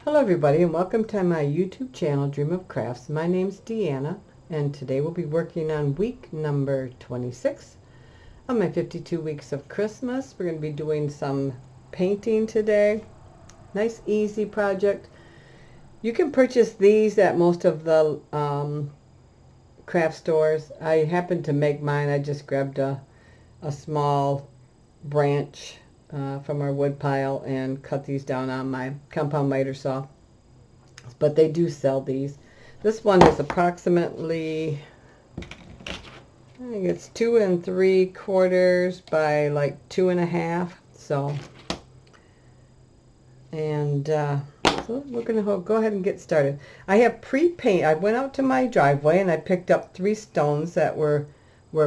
Hello everybody and welcome to my YouTube channel Dream of Crafts. My name's Deanna and today we'll be working on week number 26 of my 52 weeks of Christmas. We're going to be doing some painting today. Nice easy project. You can purchase these at most of the craft stores. I happened to make mine. I just grabbed a small branch from our wood pile and cut these down on my compound miter saw. But they do sell these. This one is approximately, I think it's 2 3/4 by like 2.5. So we're going to go ahead and get started. I have pre-paint. I went out to my driveway and I picked up 3 stones that were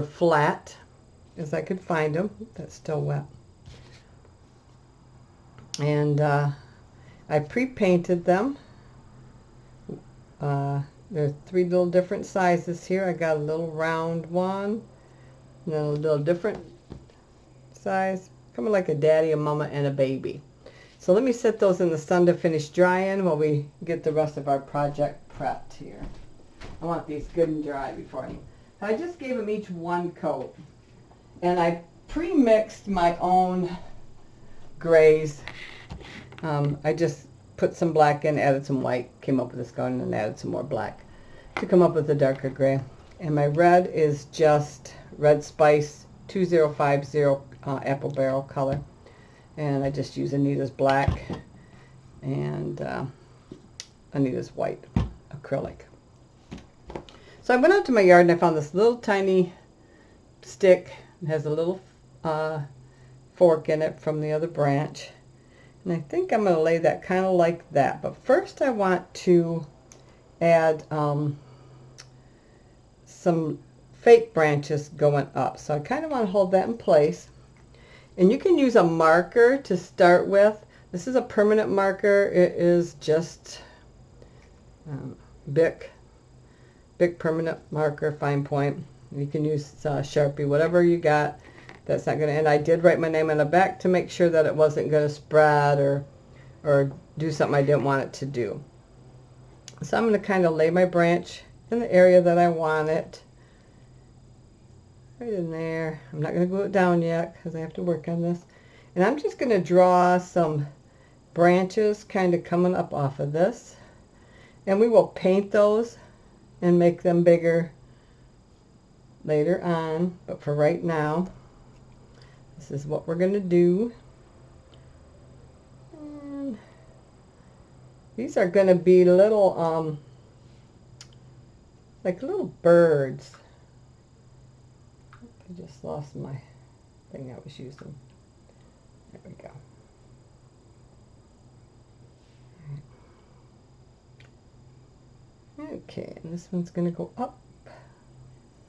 flat as I could find them. That's still wet. And I pre-painted them. There's 3 little different sizes here. I got a little round one, and then a little different size, kind of like a daddy, a mama, and a baby. So let me set those in the sun to finish drying while we get the rest of our project prepped here. I want these good and dry before I just gave them each 1 coat. And I pre-mixed my own grays. I just put some black in, added some white, came up with this color, and then added some more black to come up with a darker gray. And my red is just Red Spice 2050 Apple Barrel color. And I just use Anita's black and Anita's white acrylic. So I went out to my yard and I found this little tiny stick. It has a little fork in it from the other branch. And I think I'm going to lay that kind of like that. But first I want to add some fake branches going up. So I kind of want to hold that in place. And you can use a marker to start with. This is a permanent marker. It is just Bic permanent marker, fine point. You can use Sharpie, whatever you got. That's not going to, and I did write my name on the back to make sure that it wasn't going to spread or do something I didn't want it to do. So I'm going to kind of lay my branch in the area that I want it. Right in there. I'm not going to glue it down yet because I have to work on this. And I'm just going to draw some branches kind of coming up off of this. And we will paint those and make them bigger later on. But for right now, this is what we're going to do. And these are going to be little, like little birds. I just lost my thing I was using. There we go. Okay, and this one's going to go up.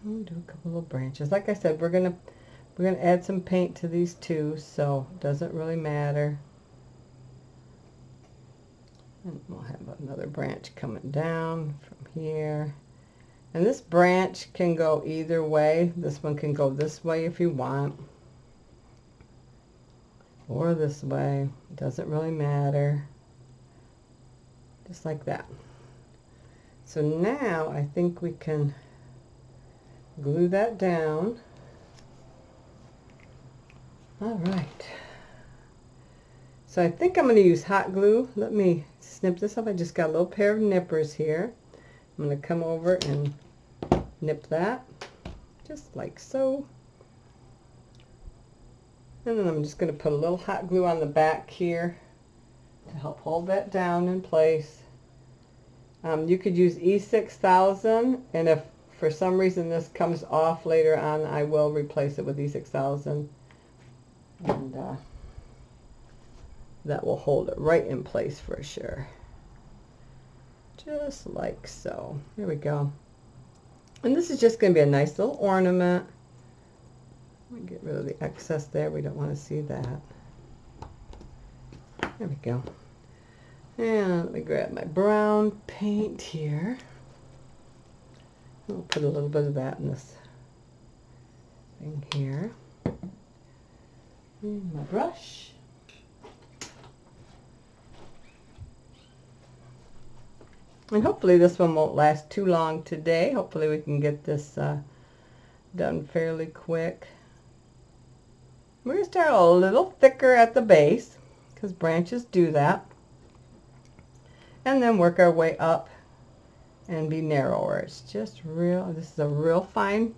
I'll do a couple little branches. Like I said, we're going to add some paint to these two, so it doesn't really matter. And we'll have another branch coming down from here. And this branch can go either way. This one can go this way if you want. Or this way. It doesn't really matter. Just like that. So now I think we can glue that down. All right. So I think I'm going to use hot glue. Let me snip this up. I just got a little pair of nippers here. I'm going to come over and nip that, just like so. And then I'm just going to put a little hot glue on the back here to help hold that down in place. You could use E6000, and if for some reason this comes off later on, I will replace it with E6000. And that will hold it right in place for sure. Just like so. There we go. And this is just going to be a nice little ornament. Let me get rid of the excess there. We don't want to see that. There we go. And let me grab my brown paint here. I'll put a little bit of that in this thing here. And my brush. And hopefully this one won't last too long today. Hopefully we can get this done fairly quick. We're going to start a little thicker at the base because branches do that. And then work our way up and be narrower. It's just real, this is a real fine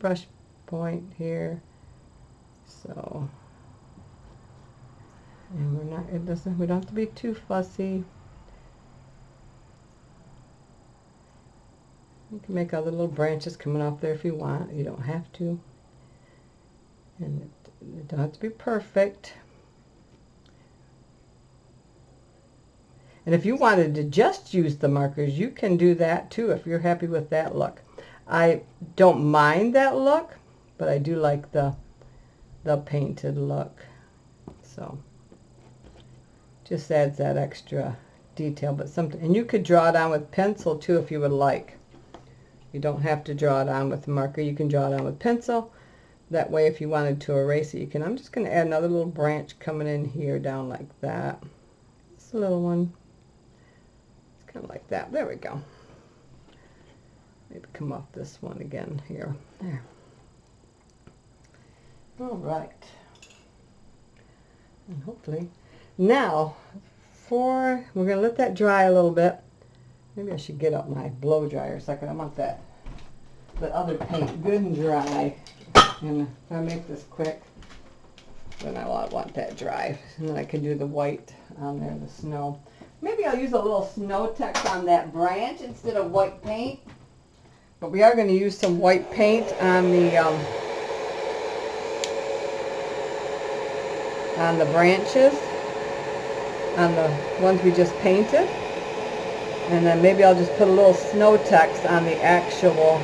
brush point here. So, and we don't have to be too fussy. You can make other little branches coming off there if you want. You don't have to. And it don't have to be perfect. And if you wanted to just use the markers, you can do that too if you're happy with that look. I don't mind that look, but I do like the painted look. So just adds that extra detail. But something, and you could draw it on with pencil too if you would like. You don't have to draw it on with a marker. You can draw it on with pencil. That way if you wanted to erase it, you can. I'm just going to add another little branch coming in here down like that. Just a little one. It's kind of like that. There we go. Maybe come off this one again here. There. All right. And hopefully, now, we're going to let that dry a little bit. Maybe I should get up my blow dryer a second. I want that other paint good and dry. And if I make this quick, then I want that dry. And then I can do the white on there, the snow. Maybe I'll use a little snow text on that branch instead of white paint. But we are going to use some white paint on the branches, on the ones we just painted. And then maybe I'll just put a little snow text on the actual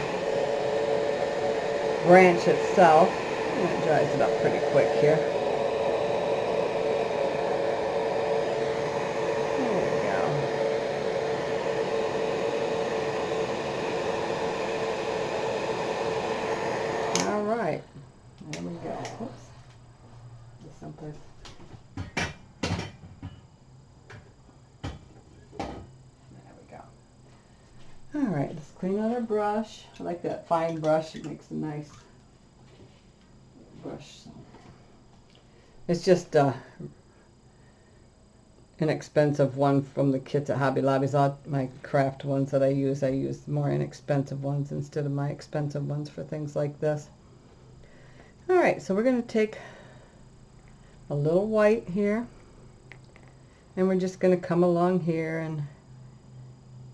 branch itself. And it dries it up pretty quick here. There we go. All right. There we go. Oops. Just someplace. Alright, let's clean out our brush. I like that fine brush. It makes a nice brush. So. It's just an inexpensive one from the kits at Hobby Lobby's. All my craft ones that I use more inexpensive ones instead of my expensive ones for things like this. Alright, so we're going to take a little white here. And we're just going to come along here and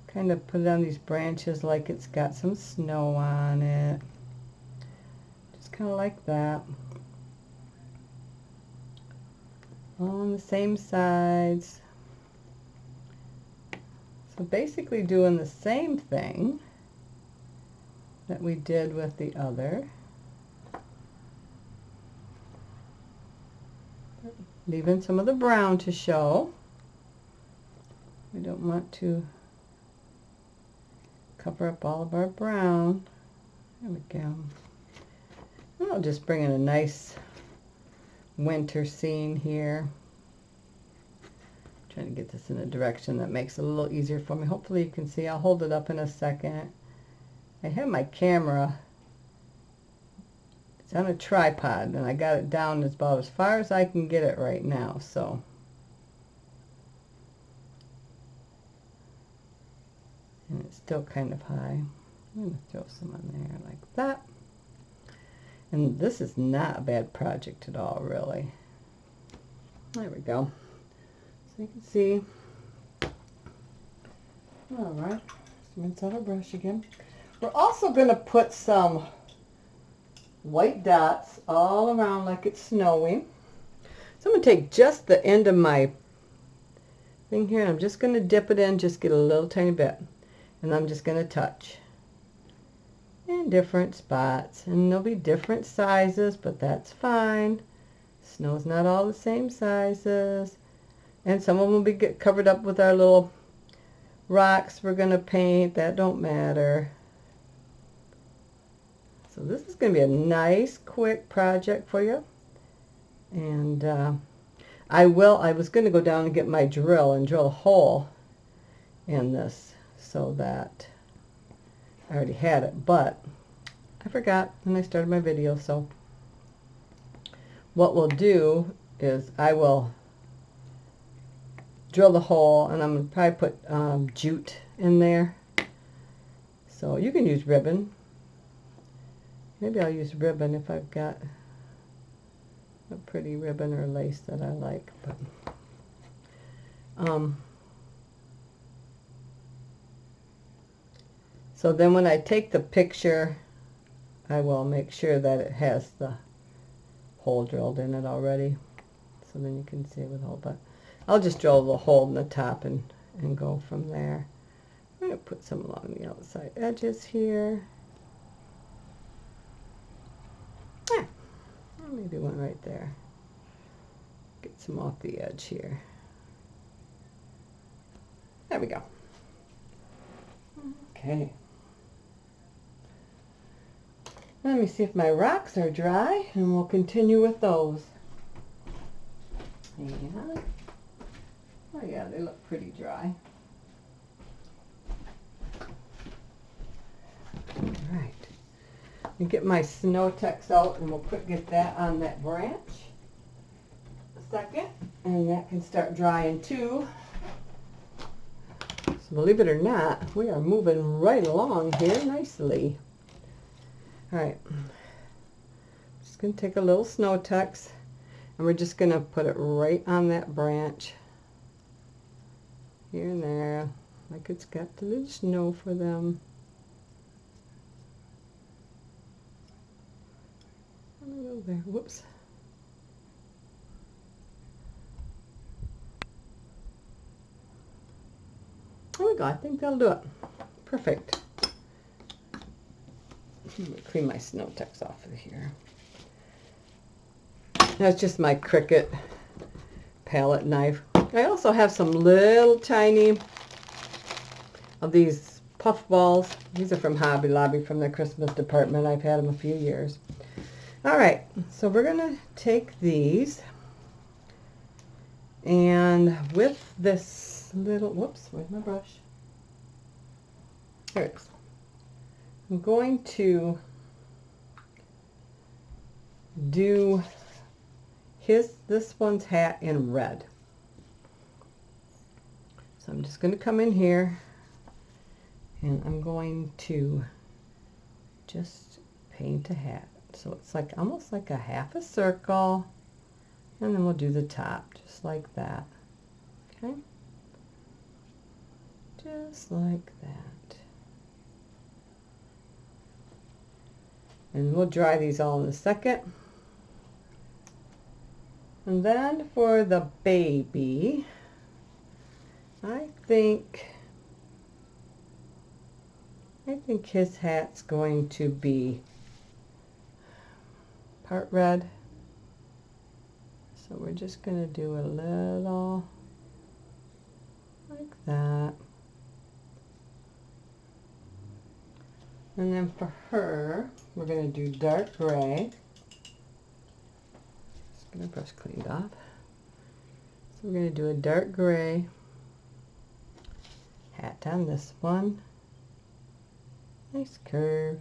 kind of put it on these branches like it's got some snow on it. Just kind of like that. All on the same sides. So basically doing the same thing that we did with the other. Leaving some of the brown to show. We don't want to cover up all of our brown. There we go. And I'll just bring in a nice winter scene here. Trying to get this in a direction that makes it a little easier for me. Hopefully you can see. I'll hold it up in a second. I have my camera. It's on a tripod and I got it down about as far as I can get it right now. So and it's still kind of high. I'm going to throw some on there like that. And this is not a bad project at all, really. There we go. So you can see. Alright, let's rinse out our brush again. We're also going to put some white dots all around like it's snowing. So I'm going to take just the end of my thing here and I'm just going to dip it in, just get a little tiny bit. And I'm just going to touch in different spots. And there'll be different sizes, but that's fine. Snow's not all the same sizes. And some of them will be covered up with our little rocks we're going to paint. That don't matter. So this is going to be a nice, quick project for you. And I was going to go down and get my drill and drill a hole in this, so that I already had it, but I forgot when I started my video. So what we'll do is I will drill the hole, and I'm going to probably put jute in there. So you can use ribbon. Maybe I'll use ribbon if I've got a pretty ribbon or lace that I like. But so then when I take the picture, I will make sure that it has the hole drilled in it already. So then you can see it with the hole. But I'll just drill the hole in the top and go from there. I'm going to put some along the outside edges here. Maybe one right there. Get some off the edge here. There we go. Okay. Let me see if my rocks are dry, and we'll continue with those. Yeah. Oh yeah, they look pretty dry. All right. Let me get my snow text out, and we'll quick get that on that branch. A second, and that can start drying too. So believe it or not, we are moving right along here nicely. All right, just going to take a little snow text, and we're just going to put it right on that branch. Here and there, like it's got the little snow for them. There. Whoops. There we go. I think that'll do it. Perfect. I'm going to clean my snow text off of here. That's just my Cricut palette knife. I also have some little tiny of these puff balls. These are from Hobby Lobby, from the Christmas department. I've had them a few years. All right, so we're going to take these, and with this little, whoops, where's my brush? There it is. I'm going to do this one's hat in red. So I'm just going to come in here, and I'm going to just paint a hat. So it's like almost like a half a circle, and then we'll do the top just like that. Okay? Just like that. And we'll dry these all in a second. And then for the baby, I think his hat's going to be part red. So we're just going to do a little like that. And then for her, we're going to do dark gray. Just get my brush cleaned off. So we're going to do a dark gray hat on this one. Nice curve.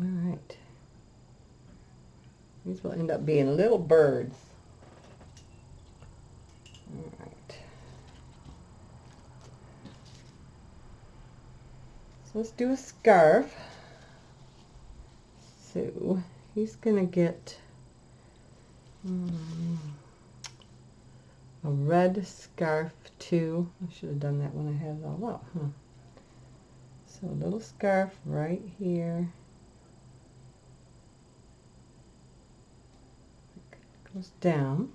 All right. These will end up being little birds. All right. So let's do a scarf. So he's going to get a red scarf too. I should have done that when I had it all out, huh? So a little scarf right here. Goes down,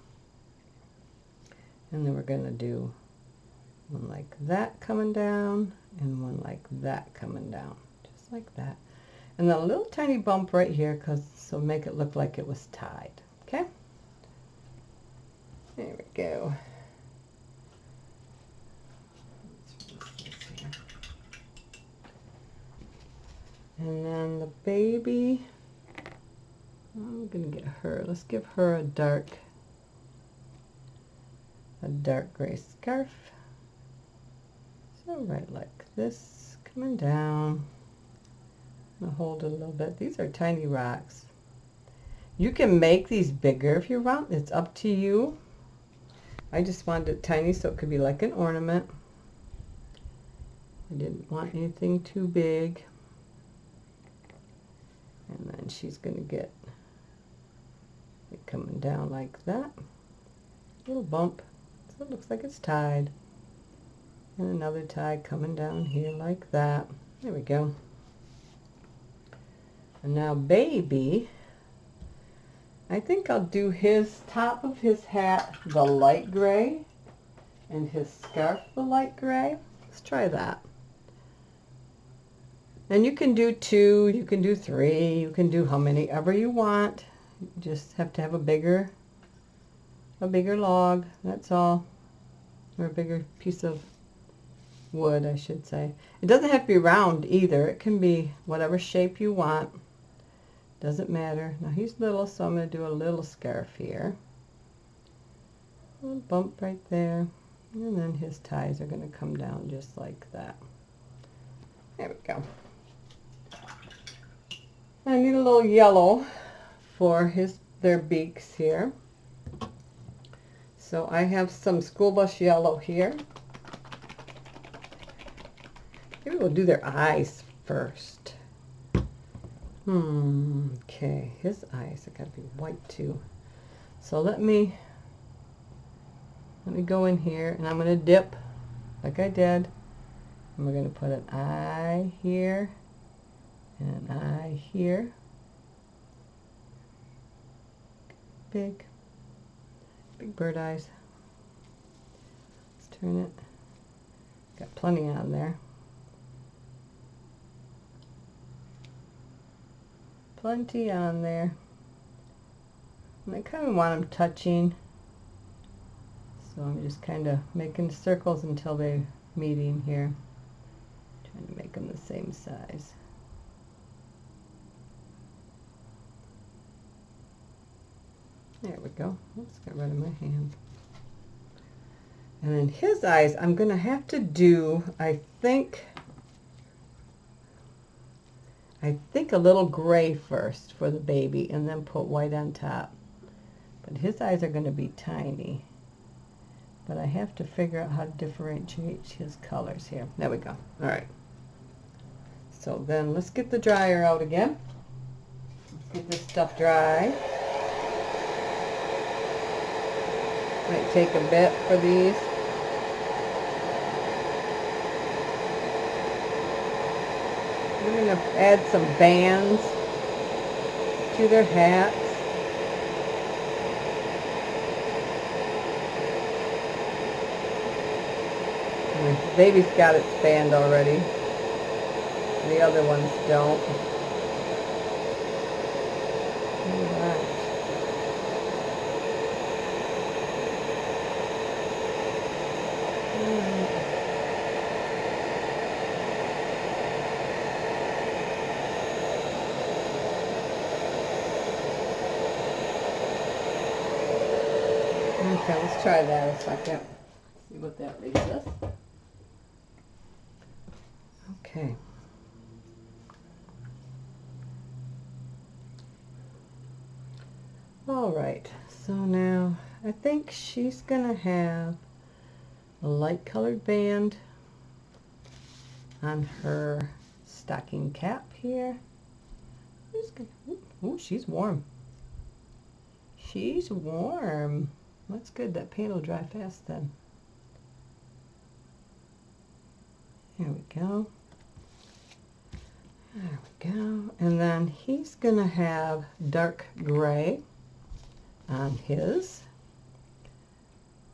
and then we're going to do one like that coming down and one like that coming down, just like that, and then a little tiny bump right here, because so make it look like it was tied. Okay, there we go. And then the baby, I'm going to get her, let's give her a dark a dark gray scarf. So right like this, coming down. I'll hold it a little bit. These are tiny rocks. You can make these bigger if you want. It's up to you. I just wanted it tiny so it could be like an ornament. I didn't want anything too big. And then she's going to get it coming down like that. Little bump. So it looks like it's tied. And another tie coming down here like that. There we go. And now baby, I think I'll do his top of his hat the light gray and his scarf the light gray. Let's try that. And you can do 2, you can do 3, you can do how many ever you want. You just have to have a bigger log, that's all. Or a bigger piece of wood, I should say. It doesn't have to be round either. It can be whatever shape you want. Doesn't matter. Now he's little, so I'm going to do a little scarf here. A little bump right there. And then his ties are going to come down just like that. There we go. I need a little yellow for their beaks here. So I have some school bus yellow here. Maybe we'll do their eyes first. Okay, his eyes are gotta be white too. So let me go in here and I'm gonna dip like I did. And we're gonna put an eye here and an eye here. Big bird eyes. Let's turn it. Got plenty on there. Plenty on there. And I kind of want them touching. So I'm just kind of making circles until they're meeting here. Trying to make them the same size. There we go. Let's get rid of my hand. And then his eyes, I'm going to have to do, I think a little gray first for the baby and then put white on top. But his eyes are going to be tiny. But I have to figure out how to differentiate his colors here. There we go. All right. So then let's get the dryer out again. Let's get this stuff dry. Might take a bit for these. We're going to add some bands to their hats. And the baby's got its band already. The other ones don't. All right. Okay, let's try that a second. See what that leaves us. Okay. All right, so now I think she's gonna have a light colored band on her stocking cap here. Oh, she's warm. She's warm. That's good. That paint will dry fast then. There we go. There we go. And then he's going to have dark gray on his.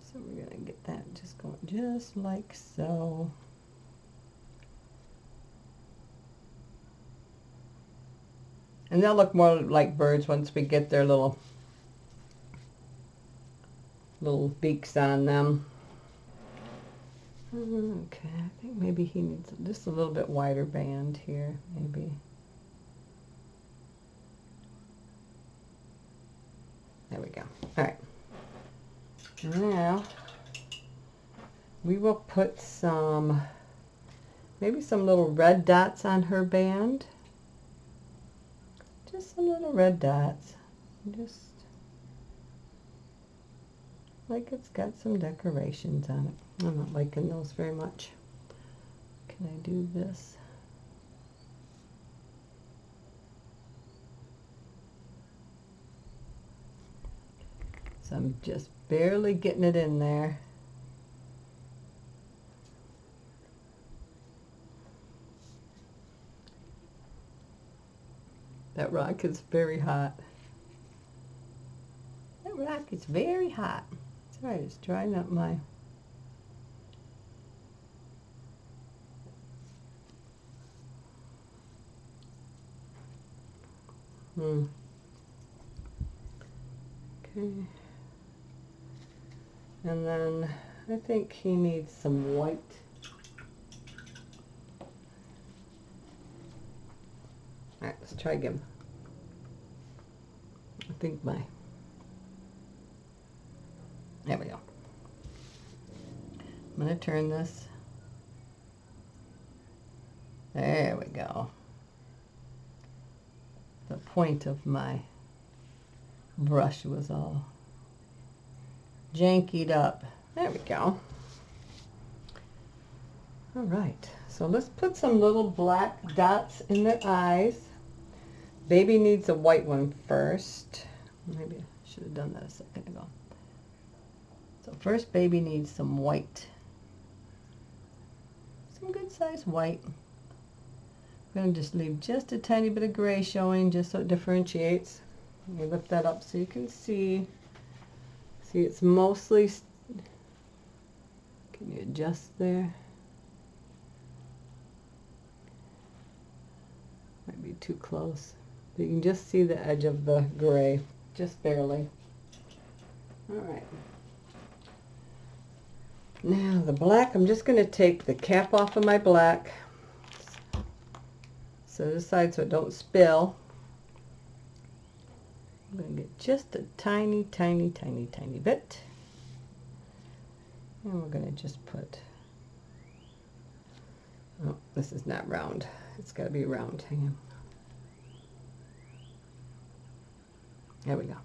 So we're going to get that just going just like so. And they'll look more like birds once we get their little beaks on them. Okay, I think maybe he needs just a little bit wider band here, maybe. There we go. All right. Now, we will put some, maybe some little red dots on her band. Just some little red dots. Just like it's got some decorations on it. I'm not liking those very much. Can I do this? So I'm just barely getting it in there. That rock is very hot. That rock is very hot. It's all right, it's drying up my... Okay. And then I think he needs some white. All right, let's try again. I think there we go. I'm going to turn this. There we go. The point of my brush was all jankied up. There we go. All right, so let's put some little black dots in their eyes. Baby needs a white one first. Maybe I should have done that a second ago. So first, baby needs some white. Some good size white. I'm going to just leave just a tiny bit of gray showing just so it differentiates. Let me lift that up so you can see. See, it's mostly... Can you adjust there? Might be too close. You can just see the edge of the gray, just barely. All right. Now the black, I'm just going to take the cap off of my black. So this side so it don't spill. I'm going to get just a tiny, tiny, tiny, tiny bit. And we're going to just put, oh, this is not round. It's got to be round. Hang on. There we go.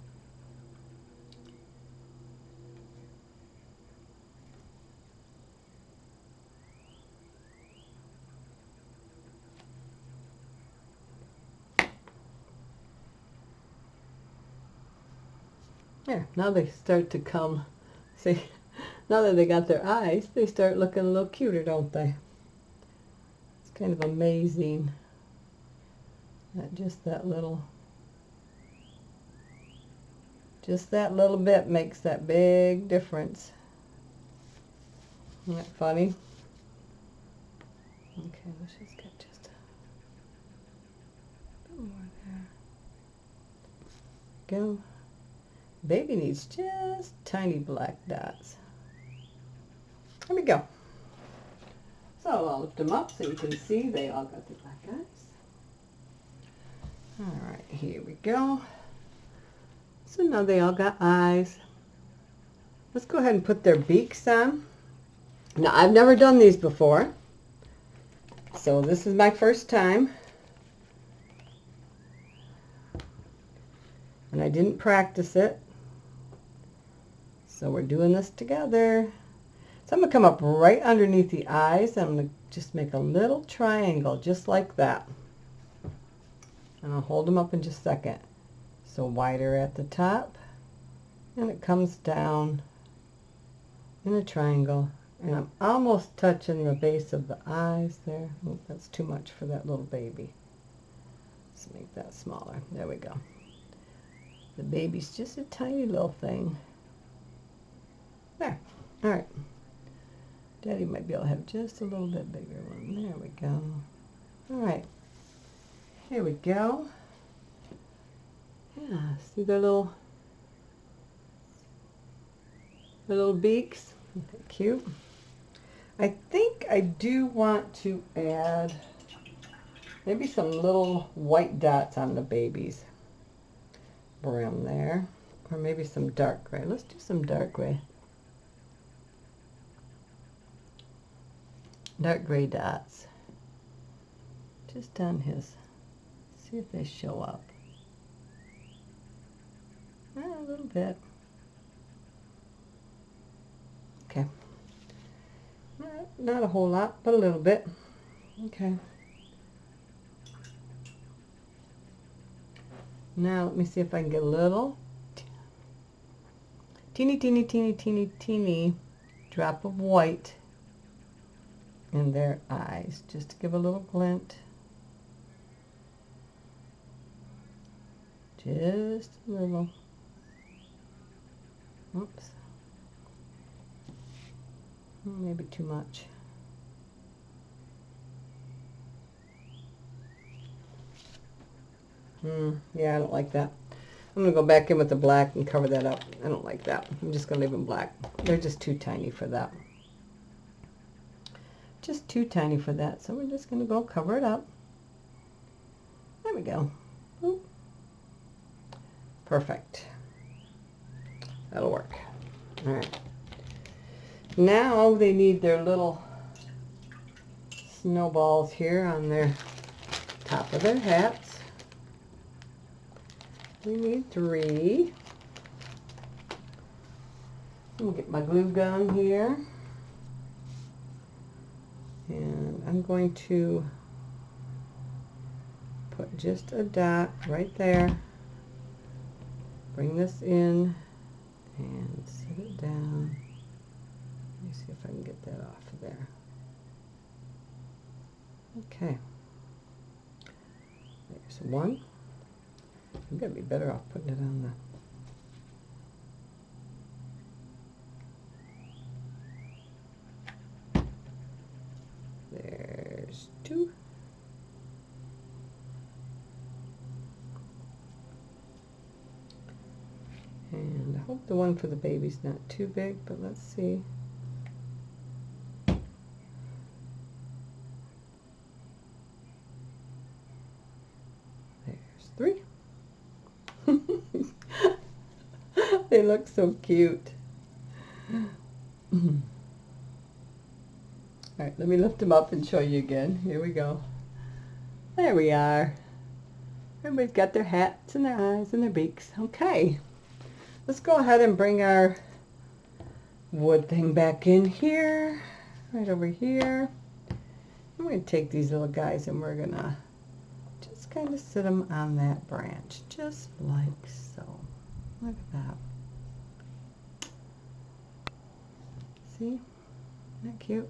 There, now they start to come, see, now that they got their eyes, they start looking a little cuter, don't they? It's kind of amazing that just that little bit makes that big difference. Isn't that funny? Okay, let's just get just a bit more there. Go. Baby needs just tiny black dots. There we go. So I'll lift them up so you can see they all got the black eyes. All right, here we go. So now they all got eyes. Let's go ahead and put their beaks on. Now I've never done these before, so this is my first time. And I didn't practice it. So we're doing this together. So I'm going to come up right underneath the eyes. I'm going to just make a little triangle just like that. And I'll hold them up in just a second. So wider at the top. And it comes down in a triangle. And I'm almost touching the base of the eyes there. Oh, that's too much for that little baby. Let's make that smaller. There we go. The baby's just a tiny little thing. There. All right. Daddy might be able to have just a little bit bigger one. There we go. All right. Here we go. Yeah, see their little beaks? Isn't that cute? I think I do want to add maybe some little white dots on the baby's brim there. Or maybe some dark gray. Let's do some dark gray. dark gray dots just on his. See if they show up. A little bit. Okay. Not a whole lot, but a little bit. Okay. Now let me see if I can get a little teeny drop of white in their eyes, just to give a little glint. Just a little. Oops. Maybe too much. Yeah, I don't like that. I'm going to go back in with the black and cover that up. I don't like that. I'm just going to leave them black. They're just too tiny for that. Just too tiny for that. So we're just going to go cover it up. There we go. Oop. Perfect. That'll work. All right. Now they need their little snowballs here on their top of their hats. We need 3. I'm going to get my glue gun here. And I'm going to put just a dot right there. Bring this in and set it down. Let me see if I can get that off of there. Okay. There's 1. I'm going to be better off putting it on the... There's 2. And I hope the one for the baby's not too big, but let's see. There's 3. They look so cute. All right, let me lift them up and show you again. Here we go. There we are. Everybody's got their hats and their eyes and their beaks. Okay. Let's go ahead and bring our wood thing back in here. Right over here. I'm going to take these little guys and we're going to just kind of sit them on that branch. Just like so. Look at that. See? Isn't that cute?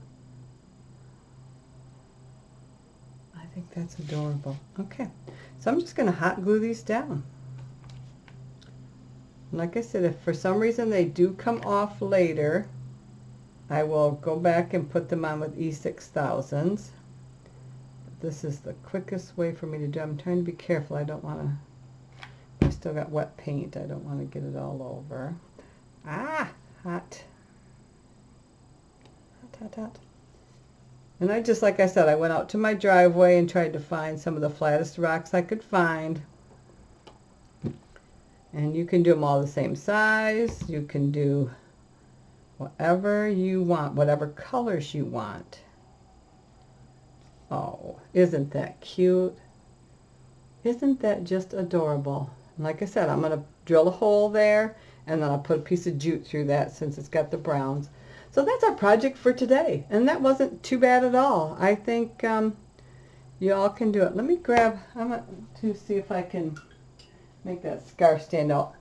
I think that's adorable. Okay, so I'm just going to hot glue these down. And like I said, if for some reason they do come off later, I will go back and put them on with E6000s. This is the quickest way for me to do it. I'm trying to be careful. I don't want to, I still got wet paint. I don't want to get it all over. Ah, hot. Hot, hot, hot. And I just, like I said, I went out to my driveway and tried to find some of the flattest rocks I could find. And you can do them all the same size. You can do whatever you want, whatever colors you want. Oh, isn't that cute? Isn't that just adorable? And like I said, I'm going to drill a hole there, and then I'll put a piece of jute through that since it's got the browns. So that's our project for today, and that wasn't too bad at all. I think you all can do it. Let me grab, I'm going to see if I can make that scarf stand out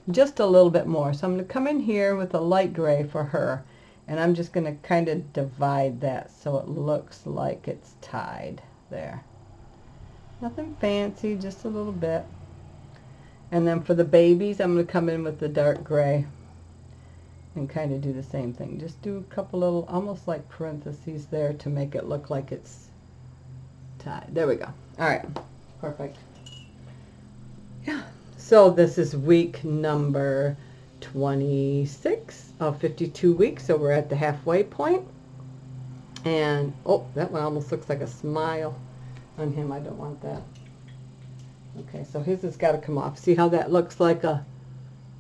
just a little bit more. So I'm going to come in here with a light gray for her, and I'm just going to kind of divide that so it looks like it's tied there. Nothing fancy, just a little bit. And then for the babies, I'm going to come in with the dark gray and kind of do the same thing. Just do a couple little, almost like parentheses there to make it look like it's tied. There we go. All right, perfect. Yeah, so this is week number 26 of 52 weeks, so we're at the halfway point. And, oh, that one almost looks like a smile on him. I don't want that. Okay, so his has got to come off. See how that looks like a,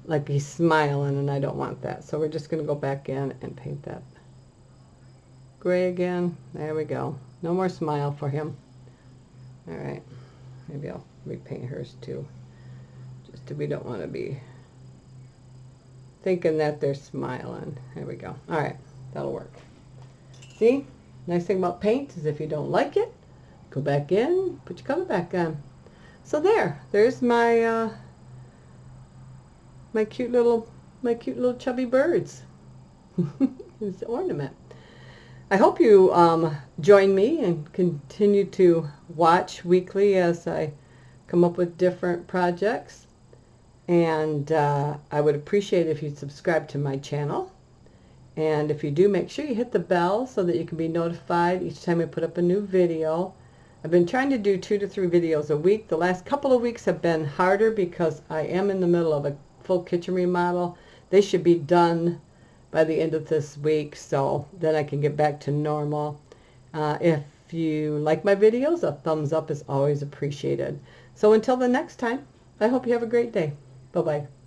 like he's smiling, and I don't want that. So we're just going to go back in and paint that. gray again. There we go. No more smile for him. All right. Maybe I'll repaint hers too. Just we don't want to be thinking that they're smiling. There we go. All right. That'll work. See? Nice thing about paint is if you don't like it, go back in, put your color back on. So there's my my cute little chubby birds. It's Ornament. I hope you join me and continue to watch weekly as I come up with different projects. And I would appreciate if you'd subscribe to my channel. And if you do, make sure you hit the bell so that you can be notified each time I put up a new video. I've been trying to do 2 to 3 videos a week. The last couple of weeks have been harder because I am in the middle of a full kitchen remodel. They should be done by the end of this week, so then I can get back to normal. If you like my videos, a thumbs up is always appreciated. So until the next time, I hope you have a great day. Bye-bye.